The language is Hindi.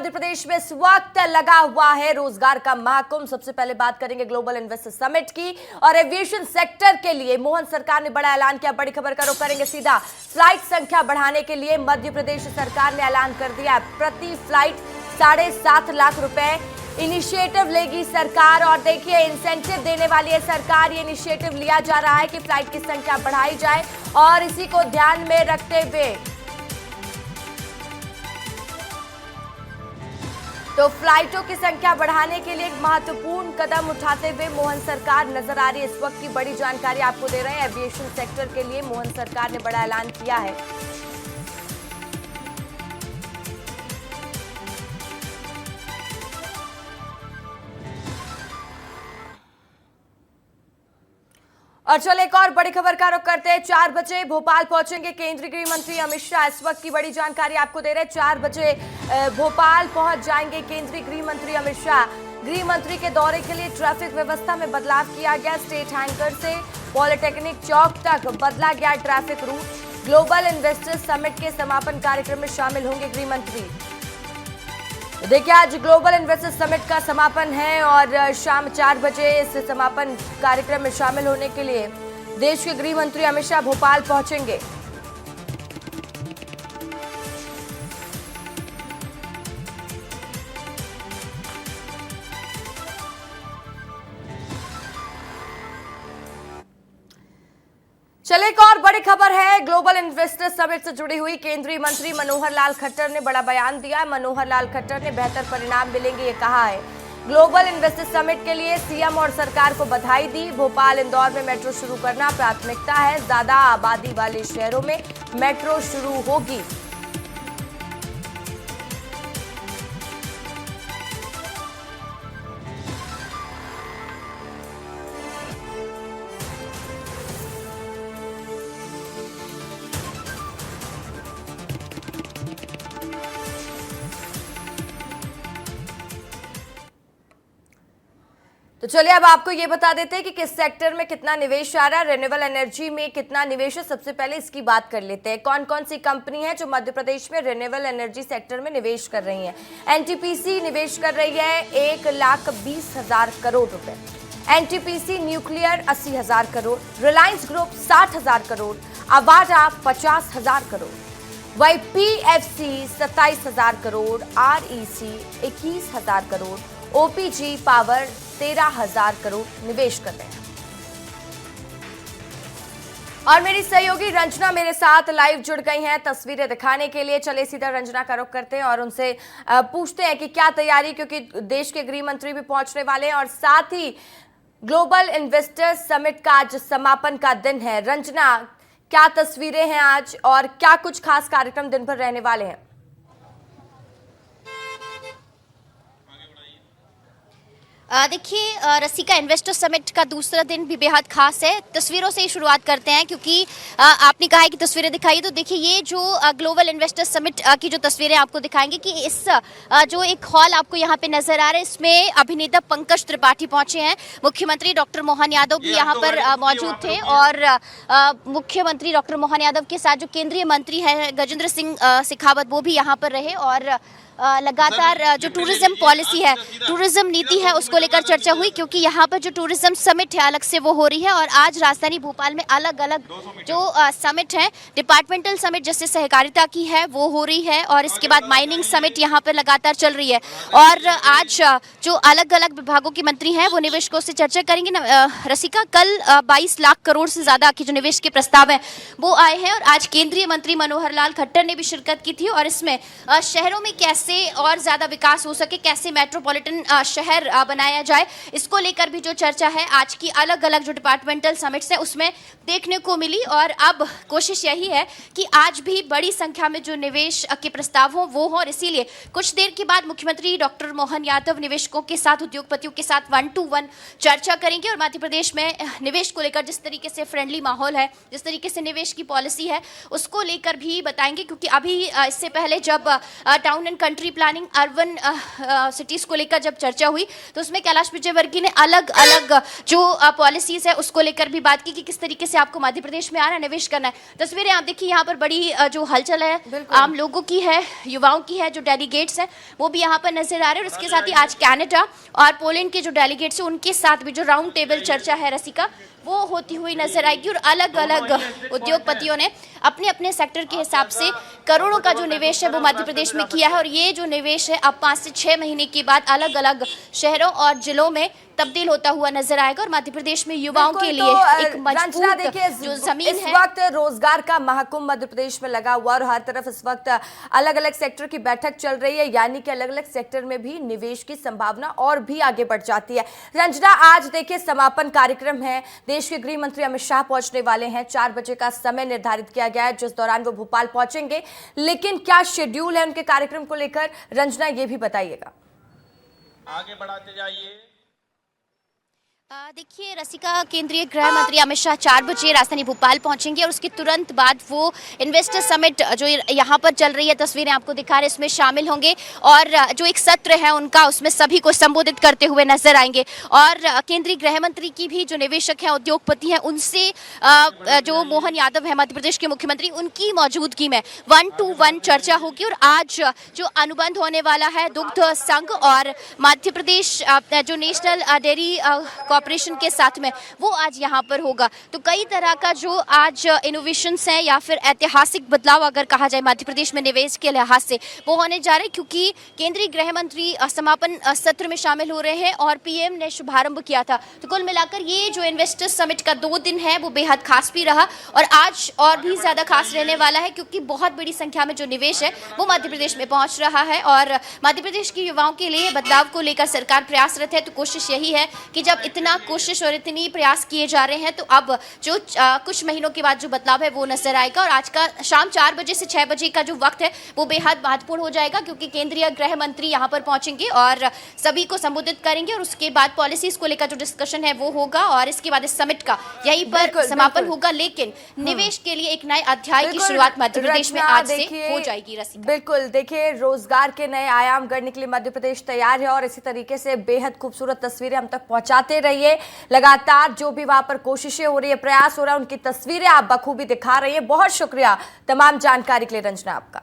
मध्य प्रदेश में इस वक्त लगा हुआ है रोजगार का महाकुंभ। सबसे पहले बात करेंगे ग्लोबल इन्वेस्टर समिट की और एविएशन सेक्टर के लिए मोहन सरकार ने बड़ा ऐलान किया। बड़ी खबर का रुख करेंगे सीधा। फ्लाइट संख्या बढ़ाने के लिए मध्य प्रदेश सरकार ने ऐलान कर दिया। प्रति फ्लाइट 7.5 लाख रुपए इनिशिएटिव लेगी सरकार और देखिए इंसेंटिव देने वाली है सरकार। ये इनिशिएटिव लिया जा रहा है कि फ्लाइट की संख्या बढ़ाई जाए और इसी को ध्यान में रखते हुए तो फ्लाइटों की संख्या बढ़ाने के लिए एक महत्वपूर्ण कदम उठाते हुए मोहन सरकार नजर आ रही है। इस वक्त की बड़ी जानकारी आपको दे रहे हैं। एविएशन सेक्टर के लिए मोहन सरकार ने बड़ा ऐलान किया है। और चलिए एक और बड़ी खबर का रुख करते हैं। 4 बजे भोपाल पहुंचेंगे केंद्रीय गृह मंत्री अमित शाह। इस वक्त की बड़ी जानकारी आपको दे रहे हैं। 4 बजे भोपाल पहुंच जाएंगे केंद्रीय गृह मंत्री अमित शाह। गृह मंत्री के दौरे के लिए ट्रैफिक व्यवस्था में बदलाव किया गया। स्टेट हैंकर से पॉलिटेक्निक चौक तक बदला गया traffic route. Global investor summit के समापन कार्यक्रम में शामिल होंगे गृह मंत्री। देखिए आज ग्लोबल इन्वेस्टर समिट का समापन है और शाम 4 बजे इस समापन कार्यक्रम में शामिल होने के लिए देश के गृह मंत्री अमित शाह भोपाल पहुंचेंगे। चलिए एक और बड़ी खबर है ग्लोबल इन्वेस्टर समिट से जुड़ी हुई। केंद्रीय मंत्री मनोहर लाल खट्टर ने बड़ा बयान दिया। मनोहर लाल खट्टर ने बेहतर परिणाम मिलेंगे ये कहा है। ग्लोबल इन्वेस्टर समिट के लिए सीएम और सरकार को बधाई दी। भोपाल इंदौर में मेट्रो शुरू करना प्राथमिकता है। ज्यादा आबादी वाले शहरों में मेट्रो शुरू होगी। तो चलिए अब आपको ये बता देते हैं कि किस सेक्टर में कितना निवेश आ रहा है। रिन्यूएबल एनर्जी में कितना निवेश है, सबसे पहले इसकी बात कर लेते हैं। कौन कौन सी कंपनी है जो मध्य प्रदेश में रिन्यूएबल एनर्जी सेक्टर में निवेश कर रही है। एनटीपीसी निवेश कर रही है 1,20,000 करोड़ रुपए। NTPC nuclear 80,000 crore, Reliance group 60,000 crore, Avaada 50,000 crore, वही PFC 27,000 crore, REC 21,000 crore, OPG power 13,000 crore निवेश कर रहे हैं। और मेरी सहयोगी रंजना मेरे साथ लाइव जुड़ गई हैं तस्वीरें दिखाने के लिए। चले सीधा रंजना का रुख करते हैं और उनसे पूछते हैं कि क्या तैयारी, क्योंकि देश के गृह मंत्री भी पहुंचने वाले हैं और साथ ही ग्लोबल इन्वेस्टर समिट का आज समापन का दिन है। रंजना, क्या तस्वीरें हैं आज और क्या कुछ खास कार्यक्रम दिन भर रहने वाले हैं? देखिए रसिका, इन्वेस्टर समिट का दूसरा दिन भी बेहद खास है। तस्वीरों से ही शुरुआत करते हैं क्योंकि आपने कहा है कि तस्वीरें दिखाई, तो देखिए ये जो ग्लोबल इन्वेस्टर समिट की जो तस्वीरें आपको दिखाएंगे कि इस जो एक हॉल आपको यहाँ पे नजर आ रहा है, इसमें अभिनेता पंकज त्रिपाठी पहुंचे हैं। मुख्यमंत्री डॉक्टर मोहन यादव भी यहाँ पर मौजूद थे और मुख्यमंत्री डॉक्टर मोहन यादव के साथ जो केंद्रीय मंत्री है गजेंद्र सिंह शेखावत, वो भी यहाँ पर रहे और लगातार जो टूरिज्म पॉलिसी है, टूरिज्म नीति है, उसको लेकर चर्चा हुई क्योंकि यहाँ पर जो टूरिज्म समिट है अलग से वो हो रही है। और आज राजधानी भोपाल में अलग अलग जो समिट है, डिपार्टमेंटल समिट जैसे सहकारिता की है वो हो रही है और इसके बाद माइनिंग समिट यहाँ पर लगातार चल रही है। और आज जो अलग अलग विभागों के मंत्री हैं वो निवेशकों से चर्चा करेंगे। रसिका, कल 22 लाख करोड़ से ज्यादा के जो निवेश के प्रस्ताव है वो आए हैं और आज केंद्रीय मंत्री मनोहर लाल खट्टर ने भी शिरकत की थी और इसमें शहरों में कैसे और ज्यादा विकास हो सके, कैसे मेट्रोपॉलिटन शहर बनाया जाए, इसको लेकर भी जो चर्चा है आज की अलग अलग जो डिपार्टमेंटल समिट्स है उसमें देखने को मिली। और अब कोशिश यही है कि आज भी बड़ी संख्या में जो निवेश के प्रस्ताव हो वो हो और इसीलिए कुछ देर के बाद मुख्यमंत्री डॉक्टर मोहन यादव निवेशकों के साथ, उद्योगपतियों के साथ 1-to-1 चर्चा करेंगे और मध्य प्रदेश में निवेश को लेकर जिस तरीके से फ्रेंडली माहौल है, जिस तरीके से निवेश की पॉलिसी है, उसको लेकर भी बताएंगे। क्योंकि अभी इससे पहले जब town and country planning urban cities को लेकर जब चर्चा हुई तो उसमें कैलाश विजयवर्गीय ने अलग अलग जो पॉलिसीज है उसको लेकर भी बात की कि किस तरीके से आपको मध्य प्रदेश में आना, निवेश करना है। तस्वीरें आप देखिए, यहाँ पर बड़ी जो हलचल है आम लोगों की है, युवाओं की है, जो डेलीगेट्स हैं वो भी यहाँ पर नजर आ रहे हैं। और इसके साथ ही आज कनाडा और पोलैंड के जो डेलीगेट्स हैं उनके साथ भी जो राउंड टेबल चर्चा है रसिका, वो होती हुई नजर आएगी। और अलग अलग उद्योगपतियों ने अपने अपने सेक्टर के हिसाब से करोड़ों का जो निवेश है वो मध्य प्रदेश में किया है। और ये जो निवेश है अब 5 से 6 महीने के बाद अलग अलग शहरों और जिलों में तब्दील होता हुआ नजर आएगा। और मध्य प्रदेश में युवाओं के लिए एक मजबूत जो जमीन इस है। वक्त रोजगार का महाकुंभ मध्य प्रदेश में लगा हुआ और हर तरफ इस वक्त अलग अलग सेक्टर की बैठक चल रही है, यानी कि अलग अलग सेक्टर में भी निवेश की संभावना और भी आगे बढ़ जाती है। रंजना, आज देखिए समापन कार्यक्रम है, देश के गृह मंत्री अमित शाह पहुंचने वाले हैं। 4 बजे का समय निर्धारित किया गया है जिस दौरान वो भोपाल पहुंचेंगे, लेकिन क्या शेड्यूल है उनके कार्यक्रम को लेकर, रंजना ये भी बताइएगा। आगे बढ़ाते जाइए। देखिए रसिका, केंद्रीय गृह मंत्री अमित शाह 4 बजे राजधानी भोपाल पहुंचेंगे और उसके तुरंत बाद वो इन्वेस्टर समिट जो यहाँ पर चल रही है, तस्वीरें आपको दिखा रहे हैं, इसमें शामिल होंगे। और जो एक सत्र है उनका, उसमें सभी को संबोधित करते हुए नजर आएंगे। और केंद्रीय गृह मंत्री की भी जो निवेशक हैं, उद्योगपति हैं, उनसे जो मोहन यादव है मध्य प्रदेश के मुख्यमंत्री, उनकी मौजूदगी में 1-to-1 चर्चा होगी। और आज जो अनुबंध होने वाला है दुग्ध संघ और मध्य प्रदेश जो नेशनल डेयरी कॉर्पोरेशन के साथ में, वो आज यहाँ पर होगा। तो कई तरह का जो आज इनोवेशंस हैं या फिर ऐतिहासिक बदलाव अगर कहा जाए मध्य प्रदेश में निवेश के लिहाज से, वो होने जा रहे हैं, क्योंकि केंद्रीय गृह मंत्री समापन सत्र में शामिल हो रहे हैं और पीएम ने शुभारंभ किया था। तो कुल मिलाकर ये जो इन्वेस्टर्स समिट का 2 दिन है वो बेहद खास भी रहा और आज और भी ज्यादा खास रहने वाला है, क्योंकि बहुत बड़ी संख्या में जो निवेश है वो मध्य प्रदेश में पहुंच रहा है। और मध्य प्रदेश के युवाओं के लिए बदलाव को लेकर सरकार प्रयासरत है। तो कोशिश यही है कि जब इतना कोशिश और इतनी प्रयास किए जा रहे हैं तो अब जो कुछ महीनों के बाद जो बदलाव है वो नजर आएगा। और आज का शाम 4 बजे से 6 बजे का जो वक्त है वो बेहद महत्वपूर्ण हो जाएगा, क्योंकि केंद्रीय गृह मंत्री यहाँ पर पहुंचेंगे और सभी को संबोधित करेंगे। और उसके बाद पॉलिसीज को लेकर जो डिस्कशन है वो होगा और इसके बाद इस समिट का यहीं पर समापन होगा। लेकिन निवेश के लिए एक नए अध्याय की शुरुआत मध्य प्रदेश में आज से हो जाएगी। रसिका, बिल्कुल देखिए, रोजगार के नए आयाम गढ़ने के लिए मध्य प्रदेश तैयार है और इसी तरीके से बेहद खूबसूरत तस्वीरें हम तक पहुंचाते रहिए। लगातार जो भी वहां पर कोशिशें हो रही है, प्रयास हो रहा है, उनकी तस्वीरें आप बखूबी दिखा रही है। बहुत शुक्रिया तमाम जानकारी के लिए रंजना आपका।